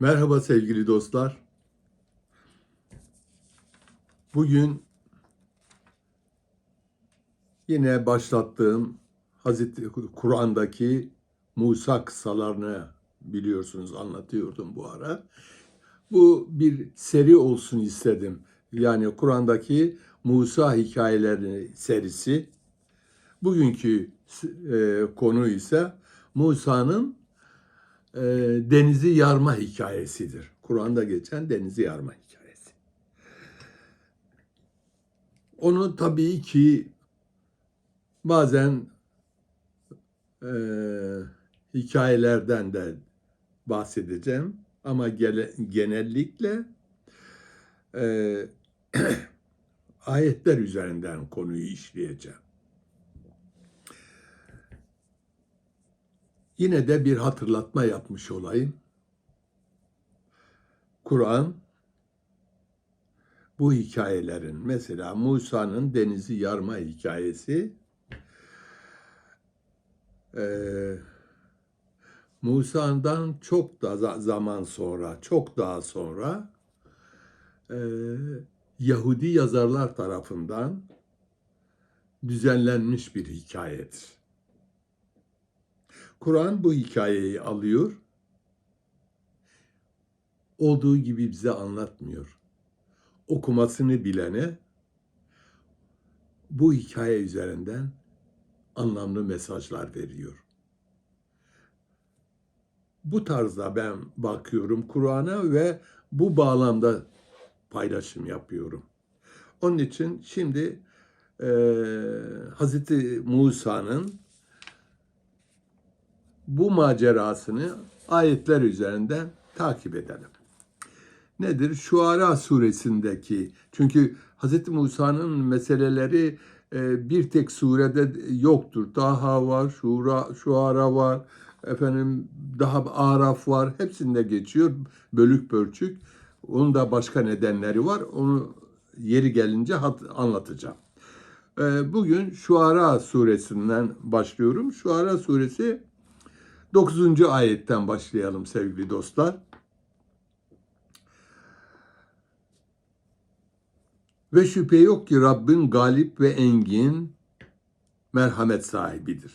Merhaba sevgili dostlar. Bugün yine başlattığım Hazreti Kur'an'daki Musa kıssalarını biliyorsunuz anlatıyordum bu ara. Bu bir seri olsun istedim. Yani Kur'an'daki Musa hikayeleri serisi. Bugünkü konu ise Musa'nın e, denizi yarma hikayesidir. Kur'an'da geçen denizi yarma hikayesi. Onu tabii ki bazen e, hikayelerden de bahsedeceğim ama genellikle e, ayetler üzerinden konuyu işleyeceğim. Yine de bir hatırlatma yapmış olayım. Kur'an bu hikayelerin mesela Musa'nın denizi yarma hikayesi Musa'dan çok da zaman sonra, çok daha sonra Yahudi yazarlar tarafından düzenlenmiş bir hikayedir. Kur'an bu hikayeyi alıyor, olduğu gibi bize anlatmıyor. Okumasını bilene bu hikaye üzerinden anlamlı mesajlar veriyor. Bu tarzda ben bakıyorum Kur'an'a ve bu bağlamda paylaşım yapıyorum. Onun için şimdi Hazreti Musa'nın bu macerasını ayetler üzerinden takip edelim. Nedir? Şuara suresindeki, çünkü Hz. Musa'nın meseleleri bir tek surede yoktur. Taha var, Şuara var, daha Araf var. Hepsinde geçiyor bölük pörçük. Onun da başka nedenleri var. Onu yeri gelince anlatacağım. Bugün Şuara suresinden başlıyorum. Şuara suresi 9. ayetten başlayalım sevgili dostlar. Ve şüphe yok ki Rabbin galip ve engin, merhamet sahibidir.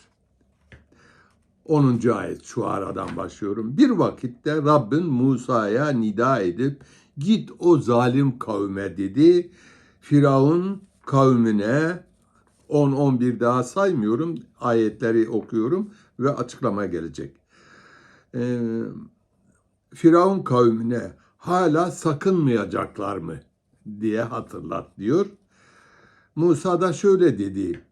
10. ayet Şuara'dan başlıyorum. Bir vakitte Rabbin Musa'ya nida edip git o zalim kavme dedi. Firavun kavmine 10-11 daha saymıyorum. Ayetleri okuyorum ve açıklama gelecek. Firavun kavmine hala sakınmayacaklar mı diye hatırlat diyor. Musa da şöyle dedi,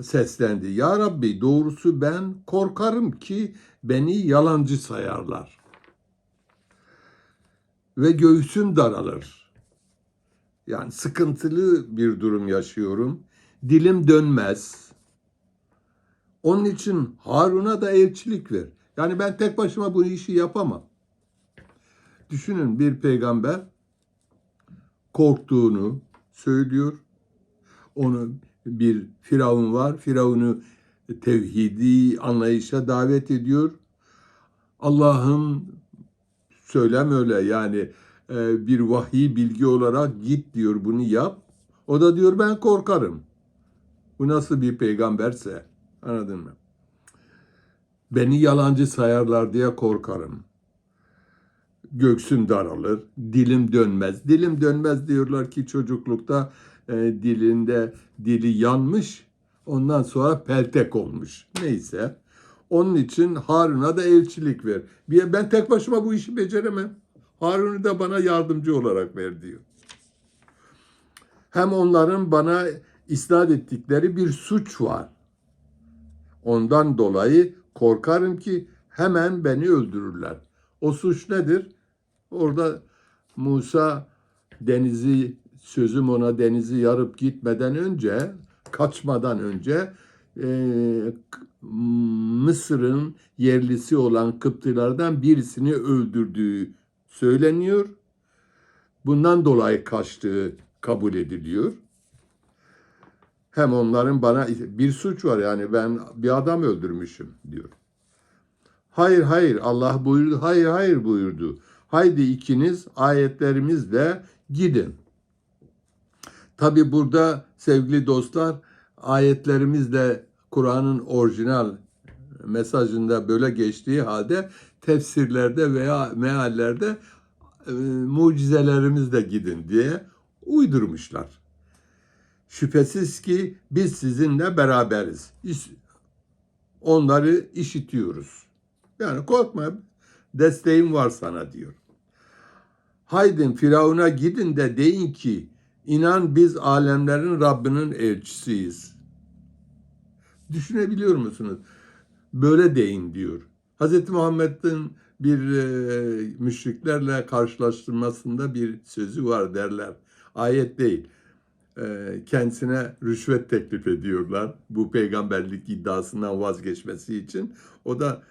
seslendi. Ya Rabbi doğrusu ben korkarım ki beni yalancı sayarlar. Ve göğsüm daralır. Yani sıkıntılı bir durum yaşıyorum. Dilim dönmez. Onun için Harun'a da elçilik ver. Yani ben tek başıma bu işi yapamam. Düşünün bir peygamber korktuğunu söylüyor. Onu bir Firavun var. Firavun'u tevhidi anlayışa davet ediyor. Allah'ın söylem öyle yani bir vahiy bilgi olarak git diyor bunu yap. O da diyor ben korkarım. Bu nasıl bir peygamberse anladın mı? Beni yalancı sayarlar diye korkarım. Göksüm daralır, dilim dönmez. Dilim dönmez diyorlar ki çocuklukta dili yanmış, ondan sonra peltek olmuş. Neyse. Onun için Harun'a da elçilik ver. Ben tek başıma bu işi beceremem. Harun'u da bana yardımcı olarak ver diyor. Hem onların bana isnat ettikleri bir suç var. Ondan dolayı korkarım ki hemen beni öldürürler. O suç nedir? Orada Musa sözüm ona denizi yarıp gitmeden önce, kaçmadan önce Mısır'ın yerlisi olan Kıptilerden birisini öldürdüğü söyleniyor. Bundan dolayı kaçtığı kabul ediliyor. Hem onların bana bir suç var yani ben bir adam öldürmüşüm diyor. Hayır Allah buyurdu. Hayır buyurdu. Haydi ikiniz ayetlerimizle gidin. Tabi burada sevgili dostlar, ayetlerimizle Kur'an'ın orijinal mesajında böyle geçtiği halde tefsirlerde veya meallerde mucizelerimizle gidin diye uydurmuşlar. Şüphesiz ki biz sizinle beraberiz. Onları işitiyoruz. Yani korkma, desteğim var sana diyor. Haydin Firavun'a gidin de deyin ki inan biz alemlerin Rabbinin elçisiyiz. Düşünebiliyor musunuz? Böyle deyin diyor. Hz. Muhammed'in bir müşriklerle karşılaştırmasında bir sözü var derler. Ayet değil. Kendisine rüşvet teklif ediyorlar bu peygamberlik iddiasından vazgeçmesi için. O da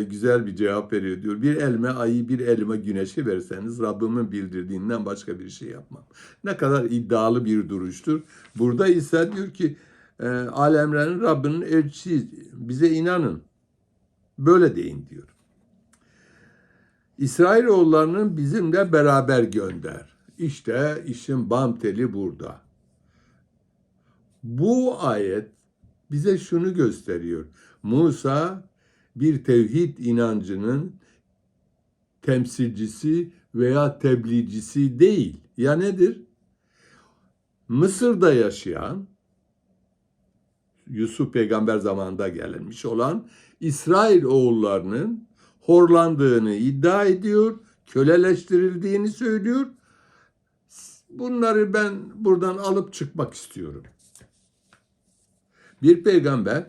güzel bir cevap veriyor diyor. Bir elime ayı, bir elime güneşi verseniz Rabbimin bildirdiğinden başka bir şey yapmam. Ne kadar iddialı bir duruştur. Burada ise diyor ki alemlerin Rabbinin elçisi, bize inanın. Böyle deyin diyor. İsrailoğullarının bizimle beraber gönder. İşte işin bam teli burada. Bu ayet bize şunu gösteriyor. Musa bir tevhid inancının temsilcisi veya tebliğcisi değil. Ya nedir? Mısır'da yaşayan, Yusuf peygamber zamanında gelmiş olan İsrail oğullarının horlandığını iddia ediyor, köleleştirildiğini söylüyor. Bunları ben buradan alıp çıkmak istiyorum. Bir peygamber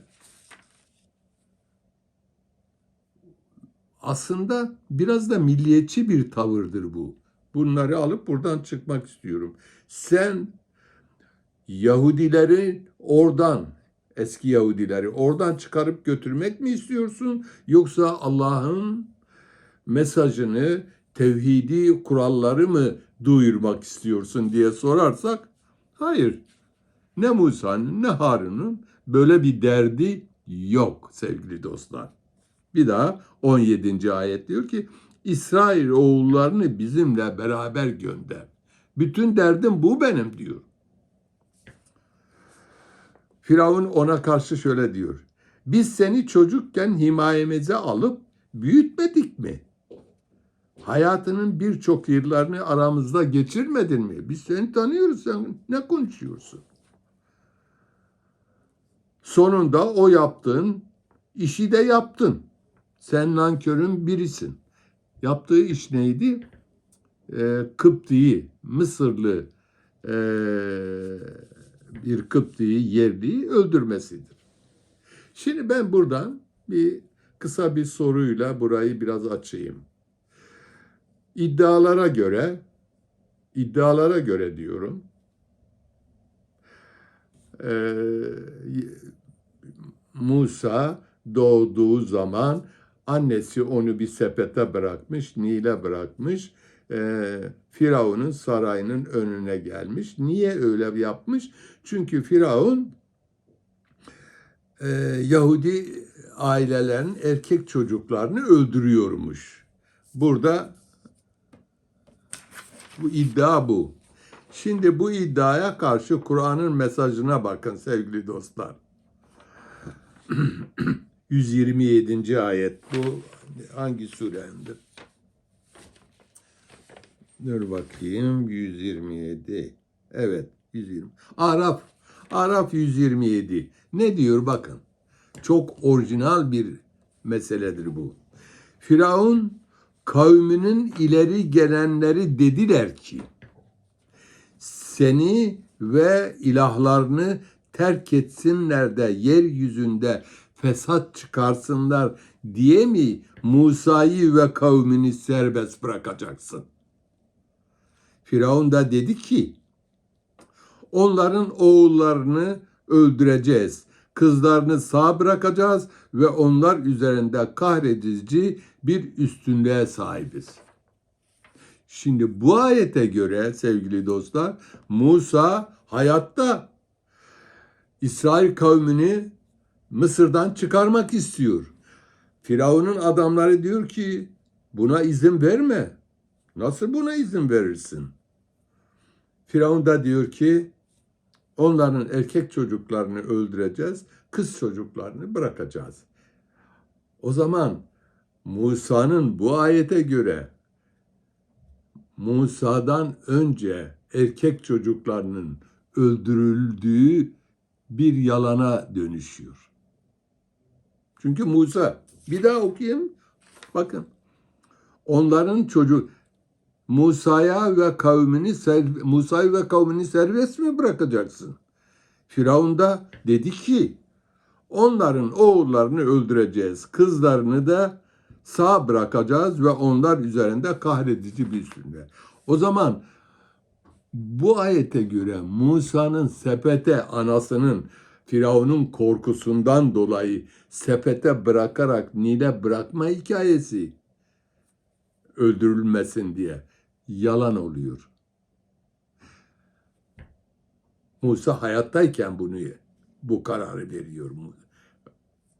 aslında biraz da milliyetçi bir tavırdır bu. Bunları alıp buradan çıkmak istiyorum. Sen Yahudileri oradan, eski Yahudileri oradan çıkarıp götürmek mi istiyorsun? Yoksa Allah'ın mesajını, tevhidi kuralları mı duyurmak istiyorsun diye sorarsak, hayır. Ne Musa'nın ne Harun'un böyle bir derdi yok sevgili dostlar. Bir daha 17. ayet diyor ki İsrail oğullarını bizimle beraber gönder. Bütün derdim bu benim diyor. Firavun ona karşı şöyle diyor. Biz seni çocukken himayemize alıp büyütmedik mi? Hayatının birçok yıllarını aramızda geçirmedin mi? Biz seni tanıyoruz, sen ne konuşuyorsun? Sonunda o yaptığın işi de yaptın. Sen nankörün birisin. Yaptığı iş neydi? Kıpti'yi, Mısırlı bir Kıpti'yi, yerliyi öldürmesidir. Şimdi ben buradan kısa bir soruyla burayı biraz açayım. İddialara göre diyorum, Musa doğduğu zaman annesi onu bir sepete bırakmış, Nil'e bırakmış. Firavun'un sarayının önüne gelmiş. Niye öyle yapmış? Çünkü Firavun Yahudi ailelerin erkek çocuklarını öldürüyormuş. Burada bu iddia bu. Şimdi bu iddiaya karşı Kur'an'ın mesajına bakın sevgili dostlar. 127. ayet bu hangi suredir? Dur bakayım 127. Evet 120. Araf 127. Ne diyor bakın. Çok orijinal bir meseledir bu. Firavun kavminin ileri gelenleri dediler ki seni ve ilahlarını terk etsinler de yeryüzünde fesat çıkarsınlar diye mi Musa'yı ve kavmini serbest bırakacaksın? Firavun da dedi ki onların oğullarını öldüreceğiz. Kızlarını sağ bırakacağız ve onlar üzerinde kahredici bir üstünlüğe sahibiz. Şimdi bu ayete göre sevgili dostlar Musa hayatta İsrail kavmini Mısır'dan çıkarmak istiyor. Firavun'un adamları diyor ki buna izin verme. Nasıl buna izin verirsin? Firavun da diyor ki onların erkek çocuklarını öldüreceğiz, kız çocuklarını bırakacağız. O zaman Musa'nın bu ayete göre Musa'dan önce erkek çocuklarının öldürüldüğü bir yalana dönüşüyor. Çünkü Musa, bir daha okuyayım. Bakın. Onların Musa'yı ve kavmini serbest mi bırakacaksın? Firavun da dedi ki onların oğullarını öldüreceğiz, kızlarını da sağ bırakacağız ve onlar üzerinde kahredici bir sünnet. O zaman bu ayete göre Musa'nın sepete anasının Firavun'un korkusundan dolayı sepete bırakarak Nil'e bırakma hikayesi öldürülmesin diye yalan oluyor. Musa hayattayken bu kararı veriyor.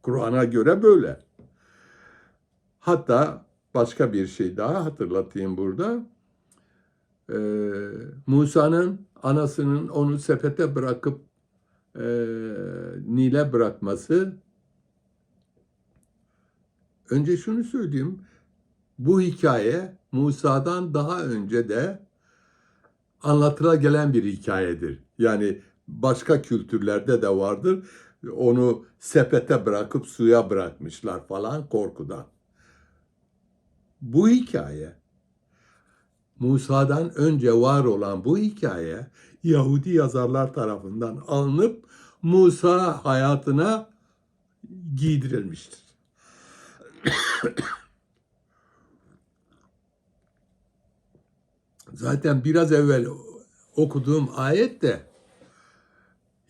Kur'an'a göre böyle. Hatta başka bir şey daha hatırlatayım burada. Musa'nın anasının onu sepete bırakıp Nil'e bırakması. Önce şunu söyleyeyim. Bu hikaye Musa'dan daha önce de anlatıla gelen bir hikayedir. Yani başka kültürlerde de vardır. Onu sepete bırakıp suya bırakmışlar falan korkudan. Bu hikaye, Musa'dan önce var olan bu hikaye Yahudi yazarlar tarafından alınıp Musa hayatına giydirilmiştir. Zaten biraz evvel okuduğum ayette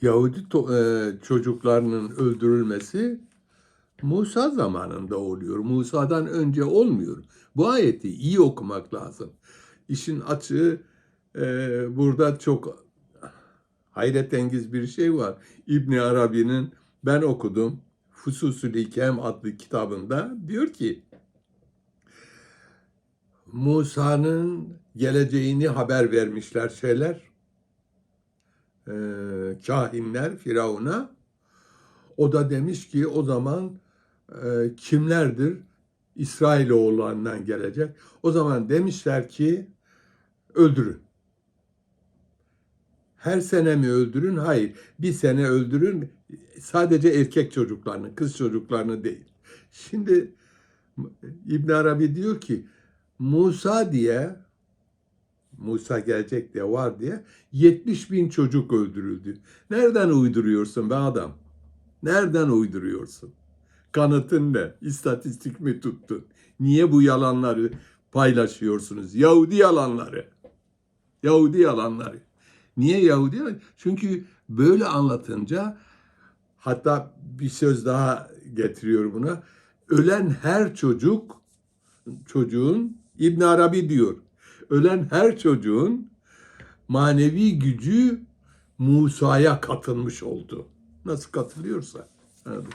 Yahudi çocuklarının öldürülmesi Musa zamanında oluyor. Musa'dan önce olmuyor. Bu ayeti iyi okumak lazım. İşin açığı burada çok hayretengiz bir şey var. İbn Arabi'nin ben okudum Fususül Hikem adlı kitabında diyor ki Musa'nın geleceğini haber vermişler kahinler Firavun'a. O da demiş ki o zaman kimlerdir? İsrailoğullarından gelecek. O zaman demişler ki öldürün. Her sene mi öldürün? Hayır. Bir sene öldürün. Sadece erkek çocuklarını, kız çocuklarını değil. Şimdi İbn Arabi diyor ki Musa gelecek diye var diye 70 bin çocuk öldürüldü. Nereden uyduruyorsun be adam? Nereden uyduruyorsun? Kanıtın ne? İstatistik mi tuttun? Niye bu yalanları paylaşıyorsunuz? Yahudi yalanları. Yahudi yalanları. Niye Yahudi yalanları? Çünkü böyle anlatınca hatta bir söz daha getiriyor buna. Ölen her çocuğun İbn Arabi diyor. Ölen her çocuğun manevi gücü Musa'ya katılmış oldu. Nasıl katılıyorsa. Anladın?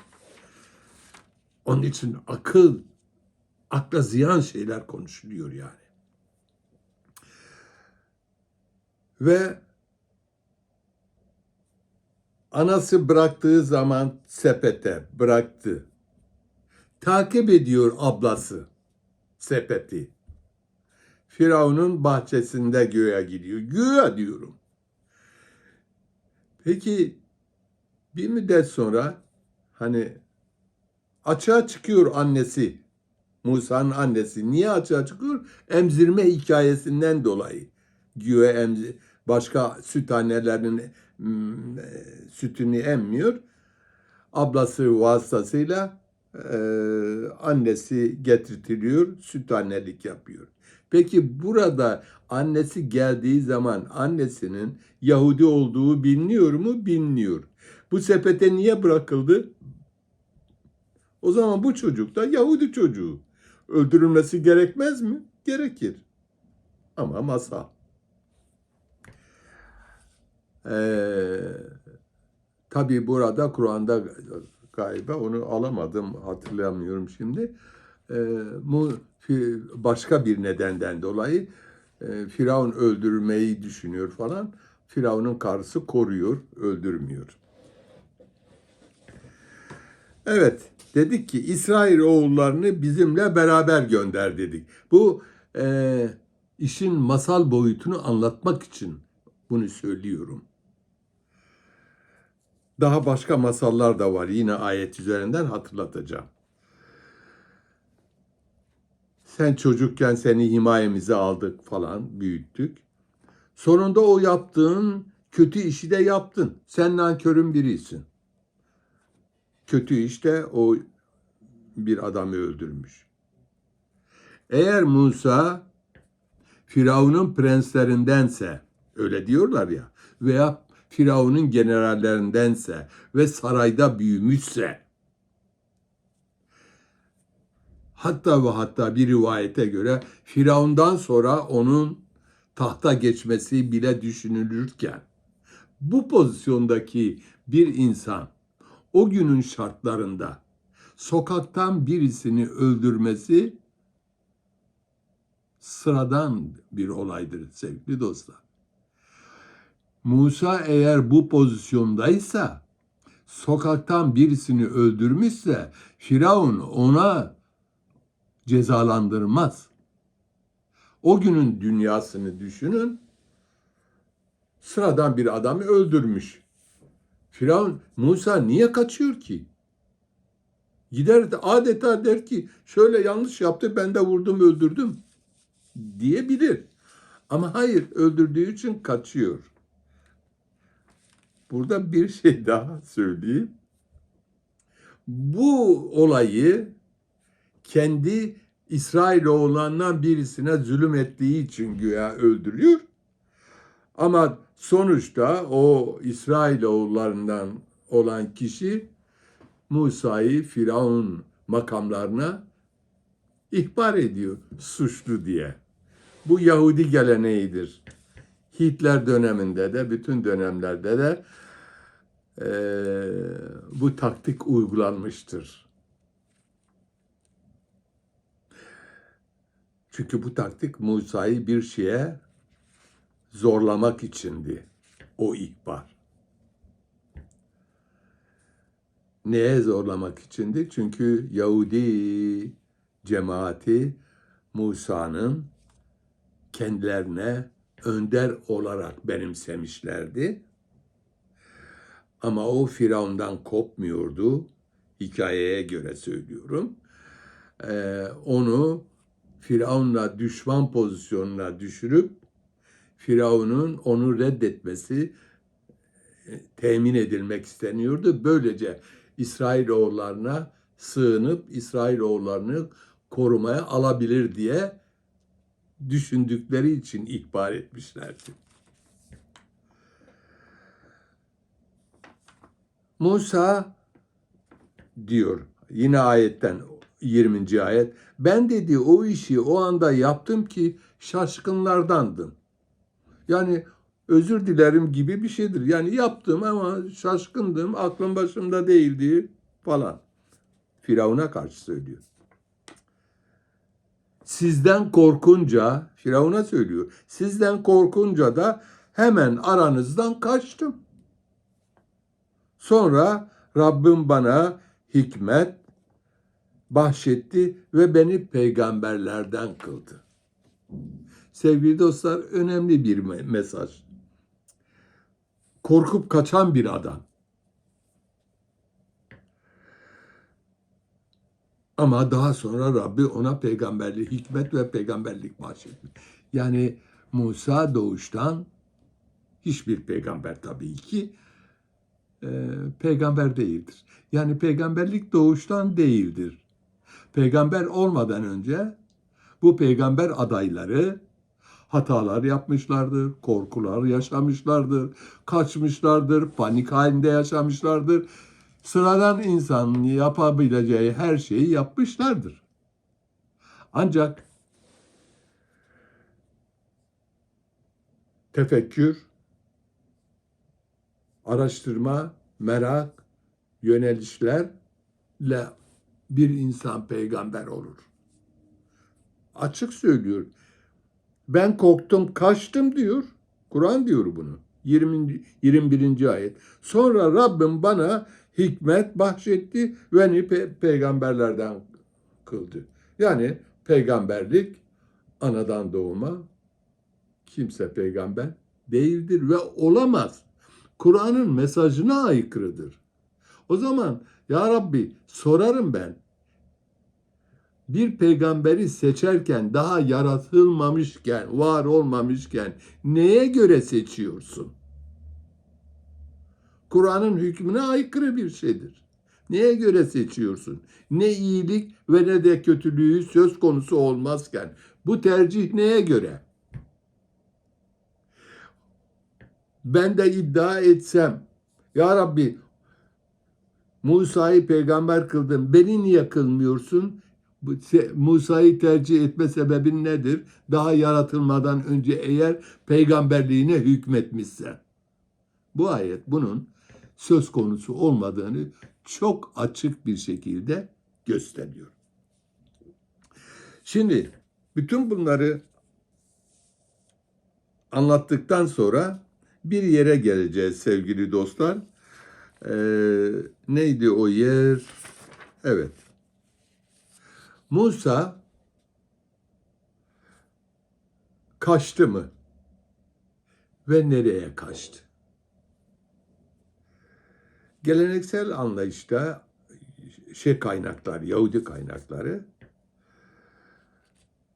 Onun için akla ziyan şeyler konuşuluyor yani. Ve anası bıraktığı zaman sepete bıraktı. Takip ediyor ablası sepeti. Firavun'un bahçesinde göğe gidiyor. Göğe diyorum. Peki bir müddet sonra hani açığa çıkıyor annesi. Musa'nın annesi. Niye açığa çıkıyor? Emzirme hikayesinden dolayı. Güya başka süt annelerinin sütünü emmiyor. Ablası vasıtasıyla annesi getirtiliyor, süt annelik yapıyor. Peki burada annesi geldiği zaman annesinin Yahudi olduğu biliniyor mu? Biliniyor. Bu sepete niye bırakıldı? O zaman bu çocuk da Yahudi çocuğu. Öldürülmesi gerekmez mi? Gerekir. Ama masal. Tabii burada Kur'an'da galiba onu alamadım, hatırlamıyorum şimdi. Bu başka bir nedenden dolayı Firavun öldürmeyi düşünüyor falan. Firavun'un karısı koruyor, öldürmüyor. Evet, dedik ki İsrail oğullarını bizimle beraber gönder dedik. Bu işin masal boyutunu anlatmak için bunu söylüyorum. Daha başka masallar da var, yine ayet üzerinden hatırlatacağım. Sen çocukken seni himayemize aldık falan, büyüttük. Sonunda o yaptığın kötü işi de yaptın. Sen nankörün birisin. Kötü işte o bir adamı öldürmüş. Eğer Musa Firavun'un prenslerindense, öyle diyorlar ya, veya Firavun'un generallerindense ve sarayda büyümüşse, hatta ve hatta bir rivayete göre Firavun'dan sonra onun tahta geçmesi bile düşünülürken, bu pozisyondaki bir insan o günün şartlarında sokaktan birisini öldürmesi sıradan bir olaydır sevgili dostlar. Musa eğer bu pozisyondaysa, sokaktan birisini öldürmüşse Firavun ona cezalandırmaz. O günün dünyasını düşünün. Sıradan bir adamı öldürmüş. Firavun, Musa niye kaçıyor ki? Gider adeta der ki şöyle yanlış yaptı, ben de vurdum öldürdüm diyebilir. Ama hayır, öldürdüğü için kaçıyor. Burada bir şey daha söyleyeyim. Bu olayı kendi İsrailoğullarından birisine zulüm ettiği için güya öldürüyor. Ama sonuçta o İsrailoğullarından olan kişi Musa'yı Firavun makamlarına ihbar ediyor suçlu diye. Bu Yahudi geleneğidir. Hitler döneminde de bütün dönemlerde de bu taktik uygulanmıştır. Çünkü bu taktik Musa'yı bir şeye zorlamak içindi. O ihbar. Neye zorlamak içindi? Çünkü Yahudi cemaati Musa'nın kendilerine önder olarak benimsemişlerdi. Ama o Firavun'dan kopmuyordu. Hikayeye göre söylüyorum. Onu Firavun'la düşman pozisyonuna düşürüp Firavun'un onu reddetmesi temin edilmek isteniyordu. Böylece İsrailoğullarına sığınıp İsrailoğullarını korumaya alabilir diye düşündükleri için ihbar etmişlerdi. Musa diyor yine ayetten 20. ayet, ben dedi o işi o anda yaptım ki şaşkınlardandım. Yani özür dilerim gibi bir şeydir. Yani yaptım ama şaşkındım, aklım başımda değildi falan. Firavun'a karşı söylüyor. Sizden korkunca, Firavun'a söylüyor, sizden korkunca da hemen aranızdan kaçtım. Sonra Rabbim bana hikmet bahşetti ve beni peygamberlerden kıldı. Sevgili dostlar, önemli bir mesaj. Korkup kaçan bir adam. Ama daha sonra Rabbi ona peygamberlik, hikmet ve peygamberlik bahşetti. Yani Musa doğuştan hiçbir peygamber tabii ki peygamber değildir. Yani peygamberlik doğuştan değildir. Peygamber olmadan önce bu peygamber adayları hatalar yapmışlardır, korkular yaşamışlardır, kaçmışlardır, panik halinde yaşamışlardır. Sıradan insanın yapabileceği her şeyi yapmışlardır. Ancak tefekkür, araştırma, merak, yönelişlerle bir insan peygamber olur. Açık söylüyor. Ben korktum, kaçtım diyor. Kur'an diyor bunu. 21. ayet. Sonra Rabbim bana hikmet bahşetti ve beni peygamberlerden kıldı. Yani peygamberlik anadan doğma, kimse peygamber değildir ve olamaz. Kur'an'ın mesajına aykırıdır. O zaman ya Rabbi sorarım ben. Bir peygamberi seçerken daha yaratılmamışken, var olmamışken neye göre seçiyorsun? Kur'an'ın hükmüne aykırı bir şeydir. Neye göre seçiyorsun? Ne iyilik ve ne de kötülüğü söz konusu olmazken bu tercih neye göre? Ben de iddia etsem, ya Rabbi Musa'yı peygamber kıldın, beni niye kılmıyorsun? Musa'yı tercih etme sebebin nedir? Daha yaratılmadan önce eğer peygamberliğine hükmetmişsen. Bu ayet bunun söz konusu olmadığını çok açık bir şekilde gösteriyor. Şimdi bütün bunları anlattıktan sonra bir yere geleceğiz sevgili dostlar. Neydi o yer? Evet. Musa kaçtı mı? Ve nereye kaçtı? Geleneksel anlayışta kaynaklar, Yahudi kaynakları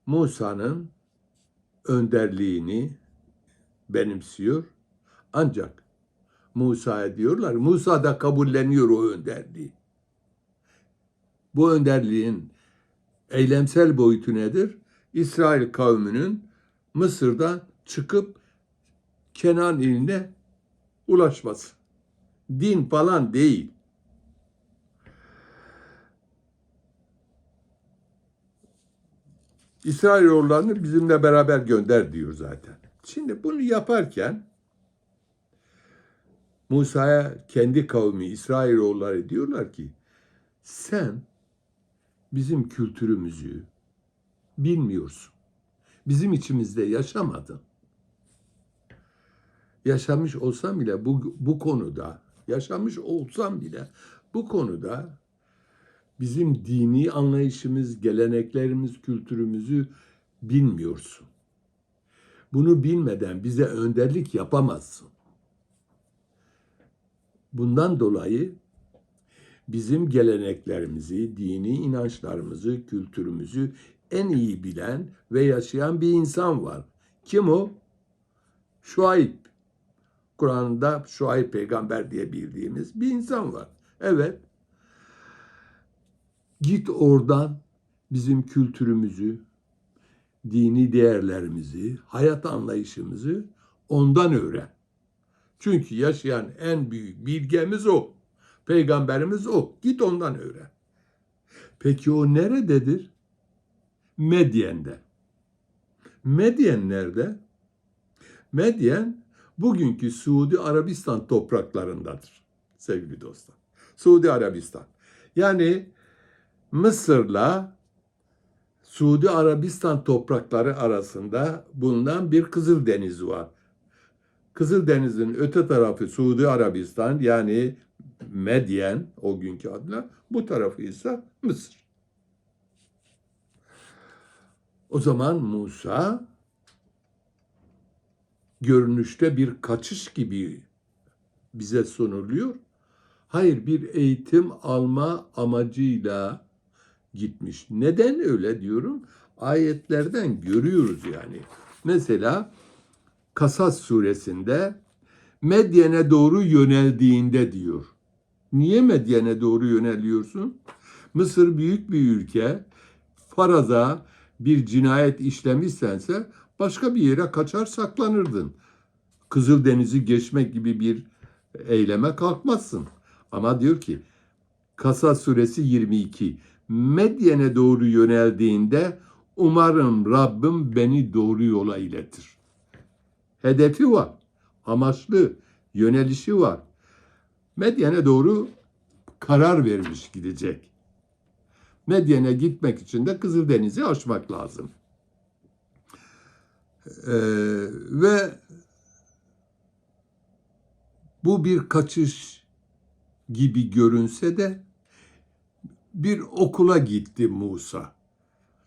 Musa'nın önderliğini benimsiyor. Ancak Musa'ya diyorlar, Musa da kabulleniyor o önderliği. Bu önderliğin eylemsel boyutu nedir? İsrail kavminin Mısır'dan çıkıp Kenan iline ulaşması. Din falan değil. İsrailoğullarını bizimle beraber gönder diyor zaten. Şimdi bunu yaparken Musa'ya kendi kavmi İsrailoğulları diyorlar ki sen bizim kültürümüzü bilmiyorsun. Bizim içimizde yaşamadın. Yaşamış olsam bile bu konuda, yaşamış olsam bile bu konuda bizim dini anlayışımız, geleneklerimiz, kültürümüzü bilmiyorsun. Bunu bilmeden bize önderlik yapamazsın. Bundan dolayı bizim geleneklerimizi, dini inançlarımızı, kültürümüzü en iyi bilen ve yaşayan bir insan var. Kim o? Şuayb. Kur'an'da Şuayb peygamber diye bildiğimiz bir insan var. Evet. Git oradan bizim kültürümüzü, dini değerlerimizi, hayat anlayışımızı ondan öğren. Çünkü yaşayan en büyük bilgemiz o. Peygamberimiz o. Git ondan öğren. Peki o nerededir? Medyen'de. Medyen nerede? Medyen bugünkü Suudi Arabistan topraklarındadır sevgili dostlar. Suudi Arabistan. Yani Mısır'la Suudi Arabistan toprakları arasında bulunan bir Kızıldeniz var. Kızıldeniz'in öte tarafı Suudi Arabistan yani Medyen o günkü adıyla, bu tarafı ise Mısır. O zaman Musa görünüşte bir kaçış gibi bize sunuluyor. Hayır, bir eğitim alma amacıyla gitmiş. Neden öyle diyorum? Ayetlerden görüyoruz yani. Mesela Kasas suresinde Medyen'e doğru yöneldiğinde diyor. Niye Medyen'e doğru yöneliyorsun? Mısır büyük bir ülke. Faraza bir cinayet işlemişsense başka bir yere kaçar saklanırdın. Kızıldeniz'i geçmek gibi bir eyleme kalkmazsın. Ama diyor ki Kasas suresi 22. Medyen'e doğru yöneldiğinde umarım Rabbim beni doğru yola iletir. Hedefi var, amaçlı, yönelişi var. Medyen'e doğru karar vermiş gidecek. Medyen'e gitmek için de Kızıldeniz'i aşmak lazım. Ve bu bir kaçış gibi görünse de bir okula gitti Musa.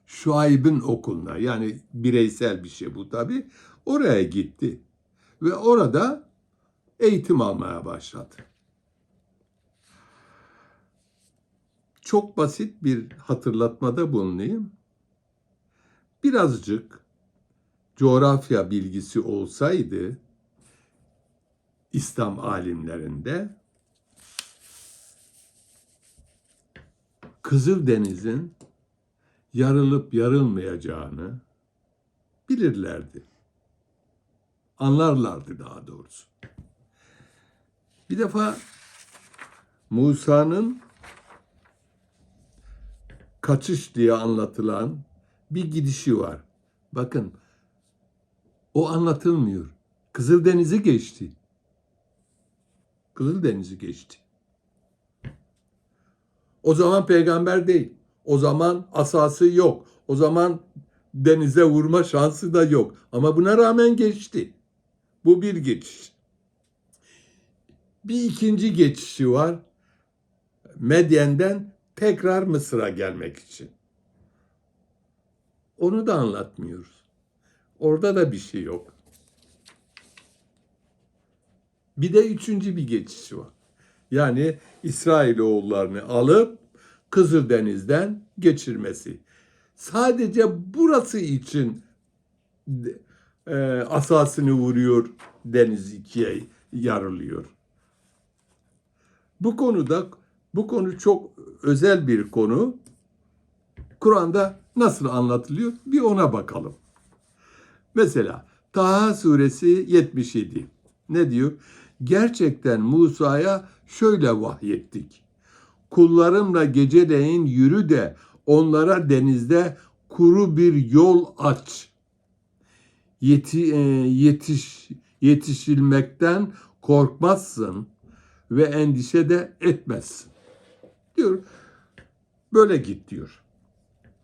Şuayb'in okuluna, yani bireysel bir şey bu tabii. Oraya gitti ve orada eğitim almaya başladı. Çok basit bir hatırlatmada bulunayım. Birazcık coğrafya bilgisi olsaydı İslam alimlerinde, Kızıldeniz'in yarılıp yarılmayacağını bilirlerdi. Anlarlardı daha doğrusu. Bir defa Musa'nın kaçış diye anlatılan bir gidişi var. Bakın, o anlatılmıyor. Kızıldeniz'i geçti. Kızıldeniz'i geçti. O zaman peygamber değil. O zaman asası yok. O zaman denize vurma şansı da yok. Ama buna rağmen geçti. Bu bir geçiş. Bir ikinci geçişi var. Medyen'den tekrar Mısır'a gelmek için. Onu da anlatmıyoruz. Orada da bir şey yok. Bir de üçüncü bir geçişi var. Yani İsrailoğullarını alıp Kızıldeniz'den geçirmesi. Sadece burası için asasını vuruyor, deniz ikiye yarılıyor. Bu konu çok özel bir konu. Kur'an'da nasıl anlatılıyor? Bir ona bakalım. Mesela Taha suresi 77. Ne diyor? Gerçekten Musa'ya şöyle vahyettik. Kullarımla geceleyin yürü de onlara denizde kuru bir yol aç. Yetişilmekten korkmazsın ve endişe de etmezsin. Diyor. Böyle git diyor.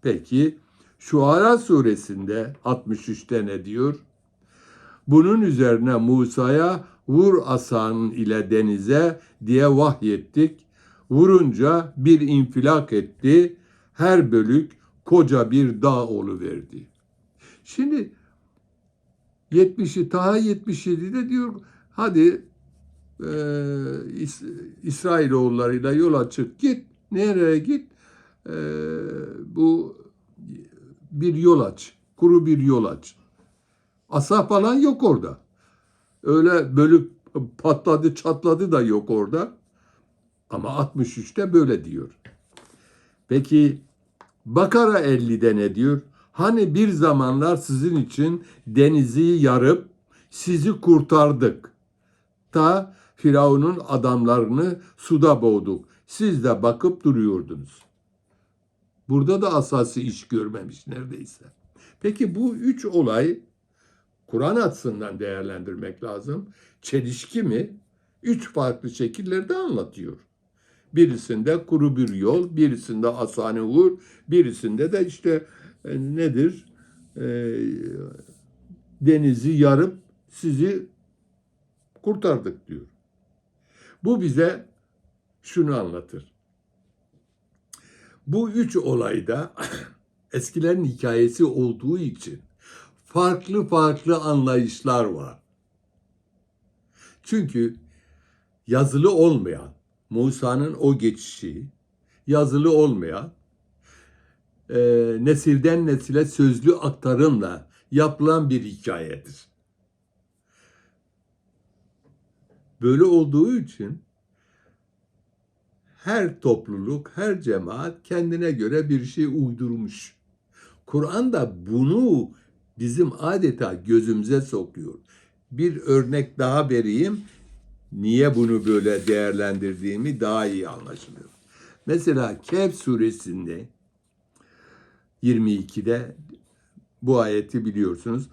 Peki Şuara suresinde 63'te ne diyor? Bunun üzerine Musa'ya vur asan ile denize diye vahyettik. Vurunca bir infilak etti. Her bölük koca bir dağ oluverdi. Şimdi Taha 77'de diyor, hadi İsrailoğullarıyla yola çık git. Nereye git? Bu bir yol aç. Kuru bir yol aç. Asa falan yok orada. Öyle bölük patladı çatladı da yok orada. Ama 63'te böyle diyor. Peki Bakara 50'de ne diyor? Hani bir zamanlar sizin için denizi yarıp sizi kurtardık. Ta Firavun'un adamlarını suda boğduk. Siz de bakıp duruyordunuz. Burada da asası iş görmemiş neredeyse. Peki bu üç olay Kur'an açısından değerlendirmek lazım. Çelişki mi? Üç farklı şekillerde anlatıyor. Birisinde kuru bir yol, birisinde asane vur, birisinde de işte nedir? Denizi yarıp sizi kurtardık diyor. Bu bize şunu anlatır. Bu üç olayda eskilerin hikayesi olduğu için farklı farklı anlayışlar var. Çünkü yazılı olmayan, Musa'nın o geçişi, yazılı olmayan, nesilden nesile sözlü aktarımla yapılan bir hikayedir. Böyle olduğu için her topluluk, her cemaat kendine göre bir şey uydurmuş. Kur'an da bunu bizim adeta gözümüze sokuyor. Bir örnek daha vereyim. Niye bunu böyle değerlendirdiğimi daha iyi anlaşılıyor. Mesela Kehf suresinde 22'de bu ayeti biliyorsunuz.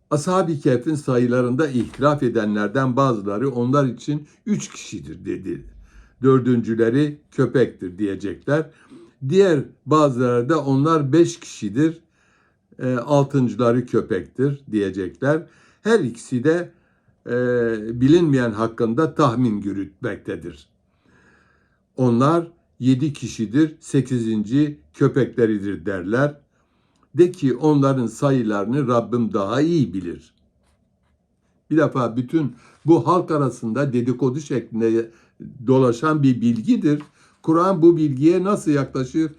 Ashab-ı Kehf'in sayılarında ihtilaf edenlerden bazıları onlar için 3 kişidir dedi. Dördüncüleri köpektir diyecekler. Diğer bazıları da onlar 5 kişidir altıncıları köpektir diyecekler. Her ikisi de bilinmeyen hakkında tahmin yürütmektedir. Onlar 7 kişidir, 8. köpekleridir derler. De ki onların sayılarını Rabbim daha iyi bilir. Bir defa bütün bu halk arasında dedikodu şeklinde dolaşan bir bilgidir. Kur'an bu bilgiye nasıl yaklaşır?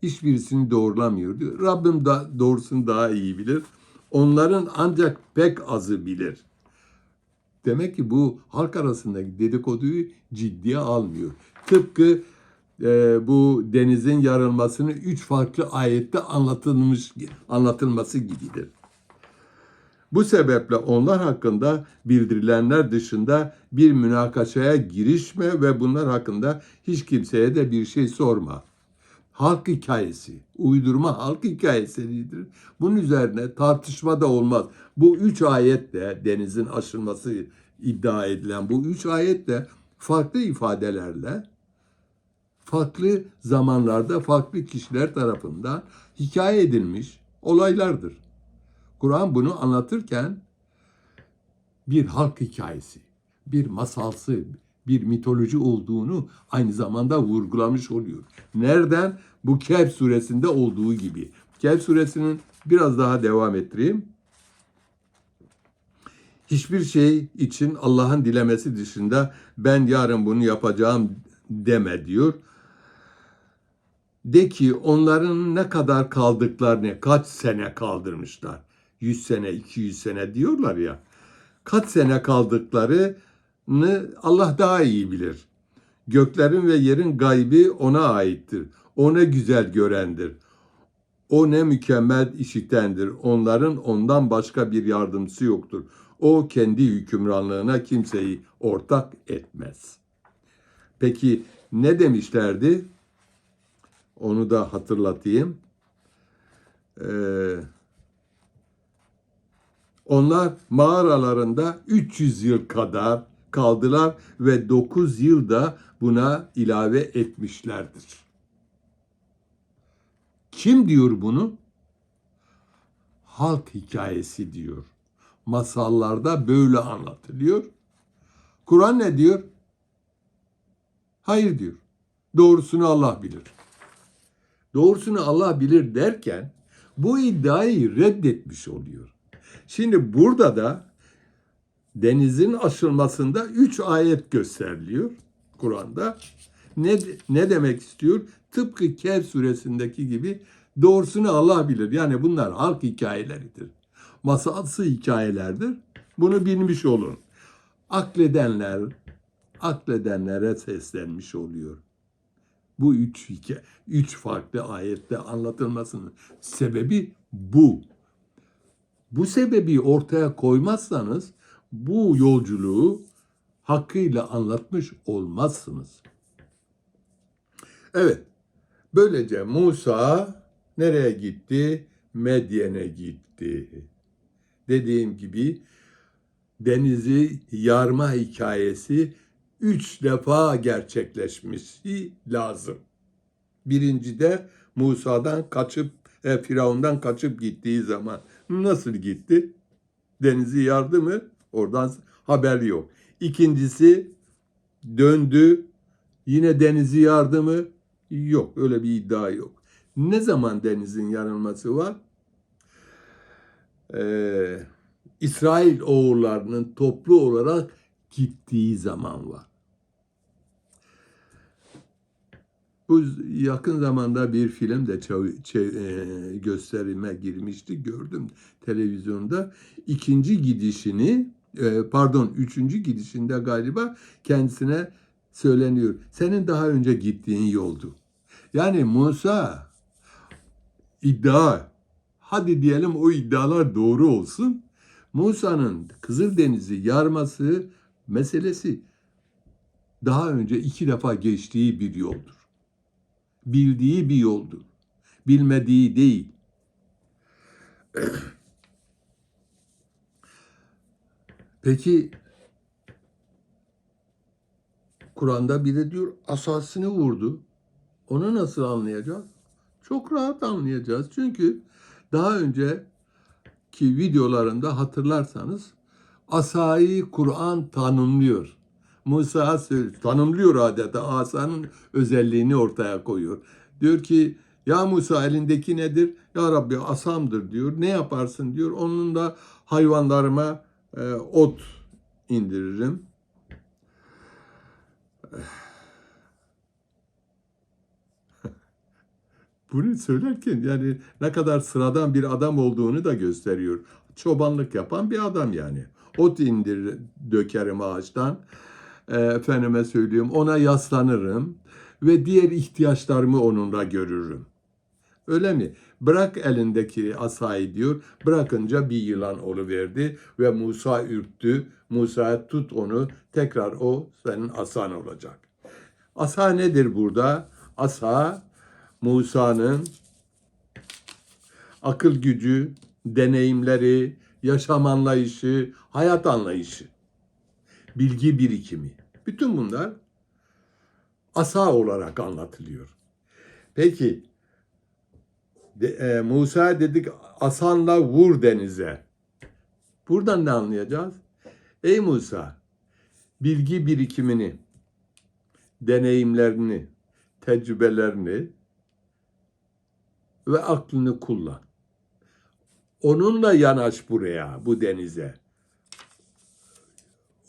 Hiçbirisini doğrulamıyor diyor. Rabbim da doğrusunu daha iyi bilir. Onların ancak pek azı bilir. Demek ki bu halk arasındaki dedikoduyu ciddiye almıyor. Tıpkı bu denizin yarılmasını 3 farklı ayette anlatılması gibidir. Bu sebeple onlar hakkında bildirilenler dışında bir münakaşaya girişme ve bunlar hakkında hiç kimseye de bir şey sorma. Halk hikayesi, uydurma halk hikayesidir. Bunun üzerine tartışma da olmaz. Bu 3 ayetle denizin aşılması iddia edilen bu 3 ayetle farklı ifadelerle farklı zamanlarda farklı kişiler tarafından hikaye edilmiş olaylardır. Kur'an bunu anlatırken bir halk hikayesi, bir masalsı, bir mitoloji olduğunu aynı zamanda vurgulamış oluyor. Nereden? Bu Kehf suresinde olduğu gibi. Kehf suresinin biraz daha devam ettireyim. Hiçbir şey için Allah'ın dilemesi dışında ben yarın bunu yapacağım deme diyor. De ki onların ne kadar kaldıklarını, kaç sene kaldırmışlar. 100 sene, 200 sene diyorlar ya. Kaç sene kaldıklarını Allah daha iyi bilir. Göklerin ve yerin gaybi ona aittir. O ne güzel görendir. O ne mükemmel işitendir. Onların ondan başka bir yardımcısı yoktur. O kendi hükümranlığına kimseyi ortak etmez. Peki ne demişlerdi? Onu da hatırlatayım. Onlar mağaralarında 300 yıl kadar kaldılar ve 9 yıl da buna ilave etmişlerdir. Kim diyor bunu? Halk hikayesi diyor. Masallarda böyle anlatılıyor. Kur'an ne diyor? Hayır diyor. Doğrusunu Allah bilir. Doğrusunu Allah bilir derken bu iddiayı reddetmiş oluyor. Şimdi burada da denizin aşılmasında 3 ayet gösteriliyor Kur'an'da. Ne demek istiyor? Tıpkı Kehf suresindeki gibi doğrusunu Allah bilir. Yani bunlar halk hikayeleridir. Masalsı hikayelerdir. Bunu bilmiş olun. Akledenlere seslenmiş oluyor. Bu üç farklı ayette anlatılmasının sebebi bu. Bu sebebi ortaya koymazsanız bu yolculuğu hakkıyla anlatmış olmazsınız. Evet, böylece Musa nereye gitti? Medyen'e gitti. Dediğim gibi denizi yarma hikayesi 3 defa gerçekleşmesi lazım. Birincide Firavun'dan kaçıp gittiği zaman nasıl gitti? Denizi yardı mı? Oradan haber yok. İkincisi döndü. Yine denizi yardı mı? Yok. Öyle bir iddia yok. Ne zaman denizin yarılması var? İsrail oğullarının toplu olarak gittiği zaman var. Bu yakın zamanda bir film de gösterime girmişti. Gördüm televizyonda. Üçüncü gidişinde galiba kendisine söyleniyor. Senin daha önce gittiğin yoldu. Yani Musa hadi diyelim o iddialar doğru olsun. Musa'nın Kızıldeniz'i yarması meselesi daha önce 2 defa geçtiği bir yoldur. Bildiği bir yoldur. Bilmediği değil. Peki Kur'an'da bir de diyor asasını vurdu. Onu nasıl anlayacağız? Çok rahat anlayacağız. Çünkü Daha önceki videolarında hatırlarsanız asayı Kur'an tanımlıyor. Musa tanımlıyor adeta asanın özelliğini ortaya koyuyor. Diyor ki ya Musa elindeki nedir? Ya Rabbi asamdır diyor. Ne yaparsın diyor. Onun da hayvanlarıma ot indiririm. Bunu söylerken yani ne kadar sıradan bir adam olduğunu da gösteriyor. Çobanlık yapan bir adam yani. Ot indir dökerim ağaçtan. Efendime söyleyeyim ona yaslanırım ve diğer ihtiyaçlarımı onunla görürüm. Öyle mi? Bırak elindeki asayı diyor. Bırakınca bir yılan oluverdi ve Musa ürktü. Musa tut onu tekrar o senin asan olacak. Asa nedir burada? Asa Musa'nın akıl gücü, deneyimleri, yaşam anlayışı, hayat anlayışı, bilgi birikimi. Bütün bunlar asa olarak anlatılıyor. Peki Musa dedik asanla vur denize. Buradan ne anlayacağız? Ey Musa, bilgi birikimini, deneyimlerini, tecrübelerini ve aklını kullan. Onunla yanaş buraya, bu denize.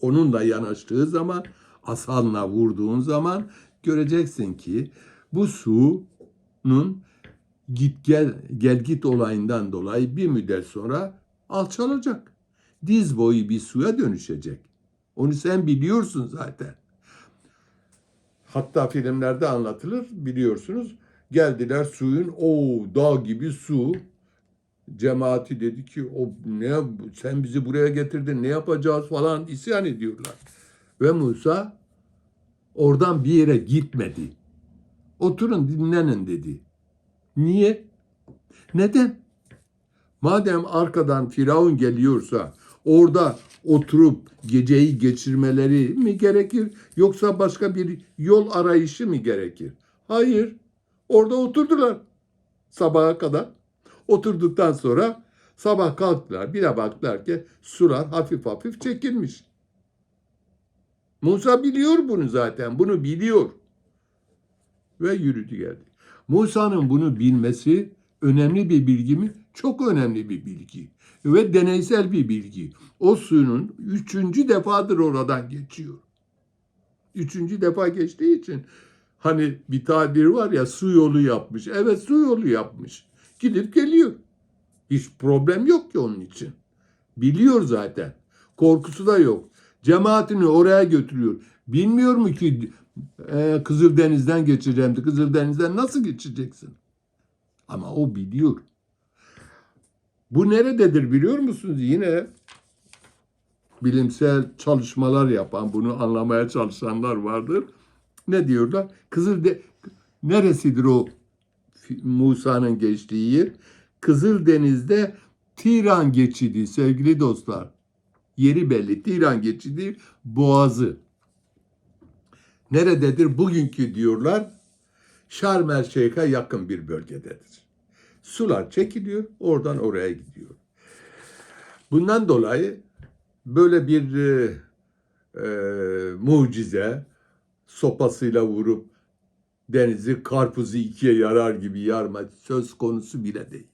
Onunla yanaştığı zaman, asanla vurduğun zaman göreceksin ki bu sunun gel git olayından dolayı bir müddet sonra alçalacak. Diz boyu bir suya dönüşecek. Onu sen biliyorsun zaten. Hatta filmlerde anlatılır biliyorsunuz. Geldiler suyun dağ gibi su. Cemaati dedi ki sen bizi buraya getirdin ne yapacağız falan isyan ediyorlar. Ve Musa oradan bir yere gitmedi. Oturun dinlenin dedi. Niye? Neden? Madem arkadan Firavun geliyorsa orada oturup geceyi geçirmeleri mi gerekir yoksa başka bir yol arayışı mı gerekir? Hayır. Orada oturdular sabaha kadar. Oturduktan sonra sabah kalktılar. Bir de baktılar ki sular hafif hafif çekilmiş. Musa biliyor bunu zaten. Bunu biliyor. Ve yürüdü geldi. Musa'nın bunu bilmesi önemli bir bilgi mi? Çok önemli bir bilgi. Ve deneysel bir bilgi. O suyun 3. defadır oradan geçiyor. 3. defa geçtiği için hani bir tabir var ya su yolu yapmış. Evet su yolu yapmış. Gidip geliyor. Hiç problem yok ki onun için. Biliyor zaten. Korkusu da yok. Cemaatini oraya götürüyor. Bilmiyor mu ki Kızıldeniz'den geçeceğim. Kızıldeniz'den nasıl geçeceksin? Ama o biliyor. Bu nerededir biliyor musunuz? Yine bilimsel çalışmalar yapan, bunu anlamaya çalışanlar vardır. Ne diyorlar? Neresidir o Musa'nın geçtiği yer? Kızıldeniz'de Tiran geçidi sevgili dostlar. Yeri belli. Tiran geçidi boğazı. Nerededir? Bugünkü diyorlar Şarm El Şeyh'e yakın bir bölgededir. Sular çekiliyor, oradan oraya gidiyor. Bundan dolayı böyle bir mucize sopasıyla vurup denizi karpuzu ikiye yarar gibi yarma söz konusu bile değil.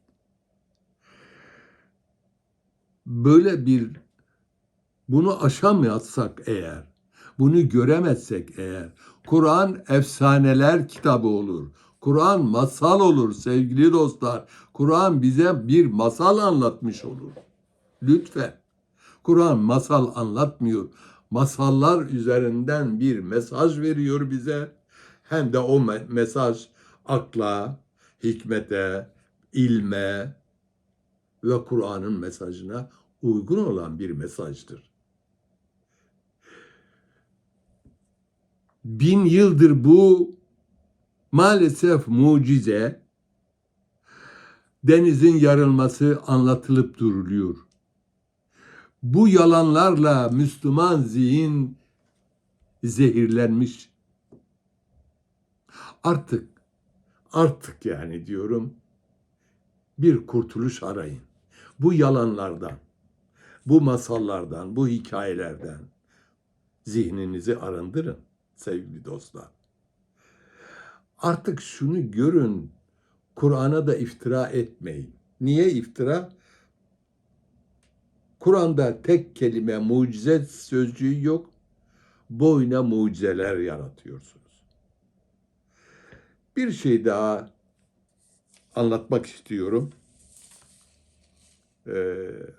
Böyle bunu aşamazsak eğer, bunu göremezsek eğer, Kur'an efsaneler kitabı olur. Kur'an masal olur sevgili dostlar. Kur'an bize bir masal anlatmış olur. Lütfen. Kur'an masal anlatmıyor. Masallar üzerinden bir mesaj veriyor bize. Hem de o mesaj akla, hikmete, ilme ve Kur'an'ın mesajına uygun olan bir mesajdır. 1000 yıldır bu maalesef mucize, denizin yarılması anlatılıp duruluyor. Bu yalanlarla Müslüman zihin zehirlenmiş. Artık yani diyorum bir kurtuluş arayın. Bu yalanlardan, bu masallardan, bu hikayelerden zihninizi arındırın sevgili dostlar. Artık şunu görün, Kur'an'a da iftira etmeyin. Niye iftira? Kur'an'da tek kelime mucize sözcüğü yok. Boyuna mucizeler yaratıyorsunuz. Bir şey daha anlatmak istiyorum.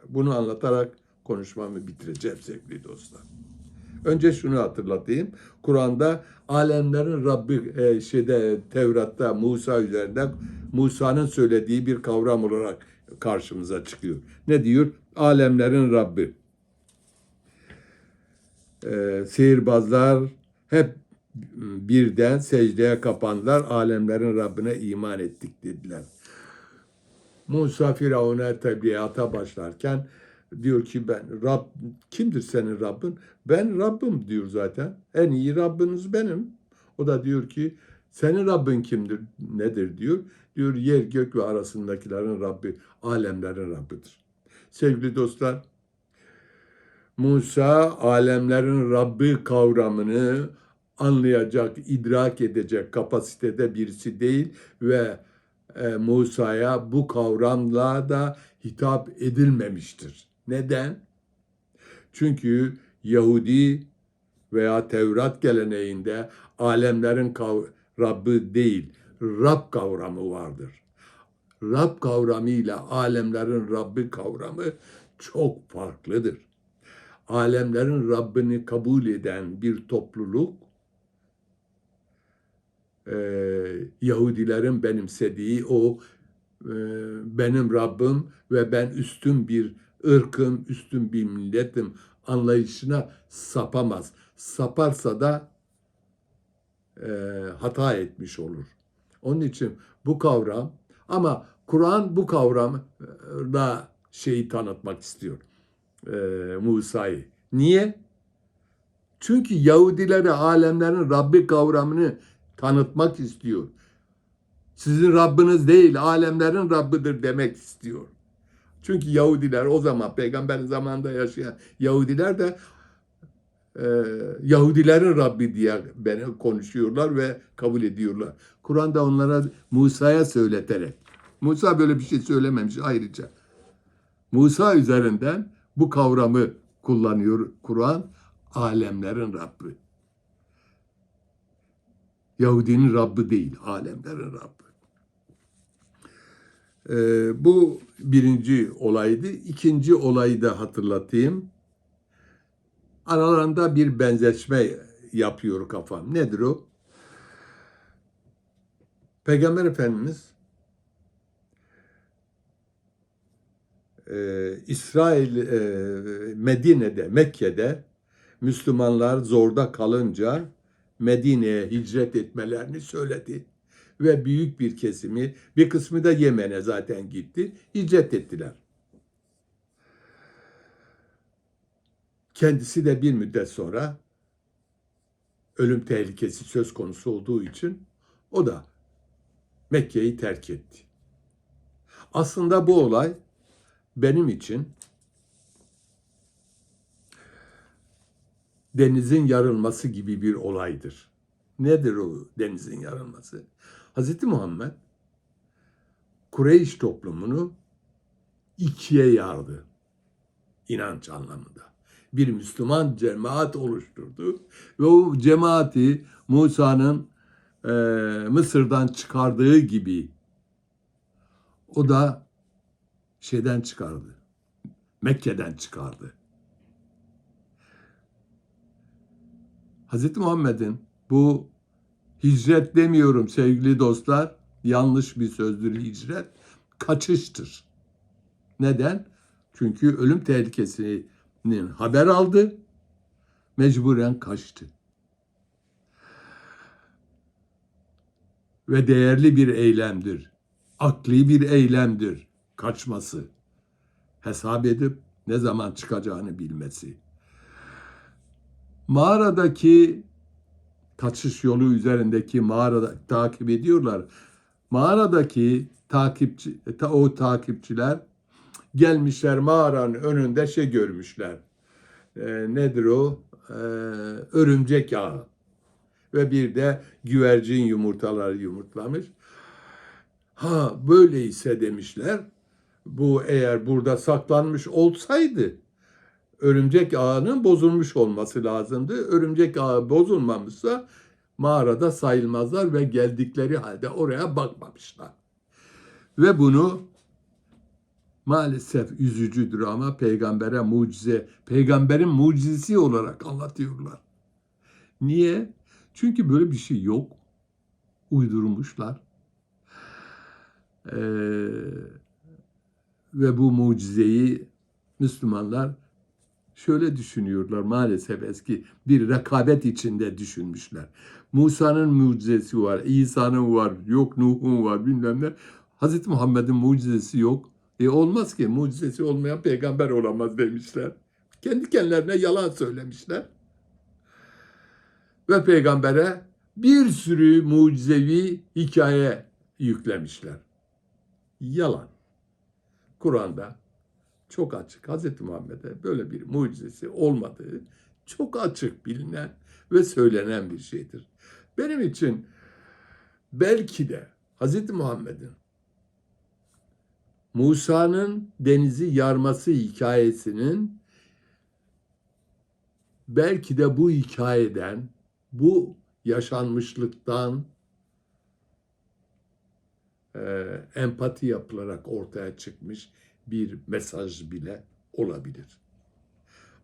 Bunu anlatarak konuşmamı bitireceğim sevgili dostlar. Önce şunu hatırlatayım. Kur'an'da alemlerin Rabbi Tevrat'ta Musa üzerinden Musa'nın söylediği bir kavram olarak karşımıza çıkıyor. Ne diyor? Alemlerin Rabbi. Sihirbazlar hep birden secdeye kapandılar. Alemlerin Rabbine iman ettik dediler. Musa Firavun'a tebliğata başlarken diyor ki ben kimdir senin Rabbin? Ben Rabbim diyor zaten. En iyi Rabbiniz benim. O da diyor ki senin Rabbin kimdir? Nedir diyor. Diyor yer gök ve arasındakilerin Rabbi, alemlerin Rabbidir. Sevgili dostlar, Musa alemlerin Rabbi kavramını anlayacak, idrak edecek kapasitede birisi değil ve Musa'ya bu kavramla da hitap edilmemiştir. Neden? Çünkü Yahudi veya Tevrat geleneğinde alemlerin Rabbi değil, Rab kavramı vardır. Rab kavramı ile alemlerin Rabbi kavramı çok farklıdır. Alemlerin Rabbini kabul eden bir topluluk, Yahudilerin benimsediği o benim Rabbim ve ben üstün bir ırkım, üstün bir milletim anlayışına sapamaz. Saparsa da hata etmiş olur. Onun için bu kavram, ama Kur'an bu kavramla şeyi tanıtmak istiyor. Musa'yı. Niye? Çünkü Yahudilere alemlerin Rabbi kavramını tanıtmak istiyor. Sizin Rabbiniz değil, alemlerin Rabbidir demek istiyor. Çünkü Yahudiler o zaman, peygamberin zamanında yaşayan Yahudiler de Yahudilerin Rabbi diye beni konuşuyorlar ve kabul ediyorlar. Kur'an'da onlara Musa'ya söyleterek, Musa böyle bir şey söylememiş ayrıca. Musa üzerinden bu kavramı kullanıyor Kur'an, alemlerin Rabbi. Yahudinin Rabbi değil, alemlerin Rabbi. Bu birinci olaydı. İkinci olayı da hatırlatayım. Aralarında bir benzeşme yapıyor kafam. Nedir o? Peygamber Efendimiz Medine'de, Mekke'de Müslümanlar zorda kalınca Medine'ye hicret etmelerini söyledi. Ve büyük bir kesimi, bir kısmı da Yemen'e zaten gitti, hicret ettiler. Kendisi de bir müddet sonra ölüm tehlikesi söz konusu olduğu için o da Mekke'yi terk etti. Aslında bu olay benim için denizin yarılması gibi bir olaydır. Nedir o denizin yarılması? Hz. Muhammed Kureyş toplumunu ikiye yardı inanç anlamında. Bir Müslüman cemaat oluşturdu ve o cemaati Musa'nın Mısır'dan çıkardığı gibi o da şeyden çıkardı. Mekke'den çıkardı. Hz. Muhammed'in bu hicret demiyorum sevgili dostlar, yanlış bir sözdür hicret, kaçıştır. Neden? Çünkü ölüm tehlikesinin haber aldı, mecburen kaçtı. Ve değerli bir eylemdir, akli bir eylemdir kaçması. Hesap edip ne zaman çıkacağını bilmesi. Mağaradaki kaçış yolu üzerindeki mağarada takip ediyorlar. Mağaradaki o takipçiler gelmişler mağaranın önünde görmüşler. Nedir o? Örümcek ağı. Ve bir de güvercin yumurtaları yumurtlamış. Ha böyleyse demişler, bu eğer burada saklanmış olsaydı örümcek ağının bozulmuş olması lazımdı. Örümcek ağı bozulmamışsa mağarada sayılmazlar ve geldikleri halde oraya bakmamışlar. Ve bunu maalesef üzücüdür ama peygamberin mucizesi olarak anlatıyorlar. Niye? Çünkü böyle bir şey yok. Uydurmuşlar. Ve bu mucizeyi Müslümanlar şöyle düşünüyorlar, maalesef eski bir rekabet içinde düşünmüşler. Musa'nın mucizesi var, İsa'nın var, yok Nuh'un var bilmem ne. Hazreti Muhammed'in mucizesi yok. Olmaz ki, mucizesi olmayan peygamber olamaz demişler. Kendi kendilerine yalan söylemişler. Ve peygambere bir sürü mucizevi hikaye yüklemişler. Yalan. Kur'an'da çok açık, Hz. Muhammed'e böyle bir mucizesi olmadığı çok açık bilinen ve söylenen bir şeydir. Benim için belki de Hz. Muhammed'in Musa'nın denizi yarması hikayesinin belki de bu hikayeden, bu yaşanmışlıktan empati yapılarak ortaya çıkmış bir mesaj bile olabilir.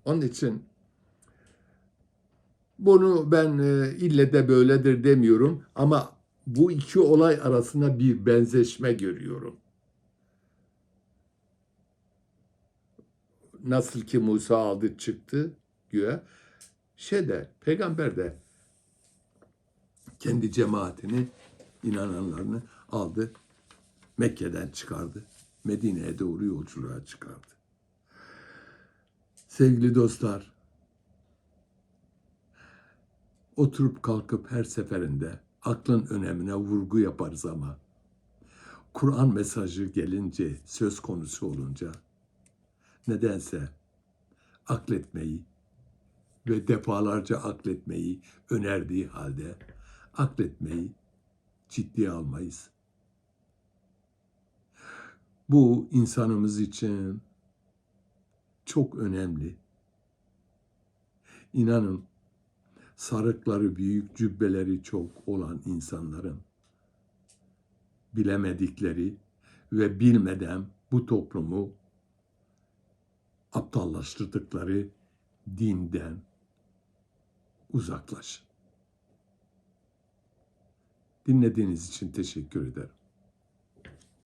Onun için bunu ben ille de böyledir demiyorum ama bu iki olay arasında bir benzeşme görüyorum. Nasıl ki Musa aldı çıktı güya, peygamber de kendi cemaatini, inananlarını aldı, Mekke'den çıkardı, Medine'ye doğru yolculuğa çıkardı. Sevgili dostlar, oturup kalkıp her seferinde aklın önemine vurgu yaparız ama Kur'an mesajı gelince, söz konusu olunca nedense akletmeyi ve defalarca akletmeyi önerdiği halde akletmeyi ciddiye almayız. Bu insanımız için çok önemli. İnanın sarıkları büyük, cübbeleri çok olan insanların bilemedikleri ve bilmeden bu toplumu aptallaştırdıkları dinden uzaklaşın. Dinlediğiniz için teşekkür ederim.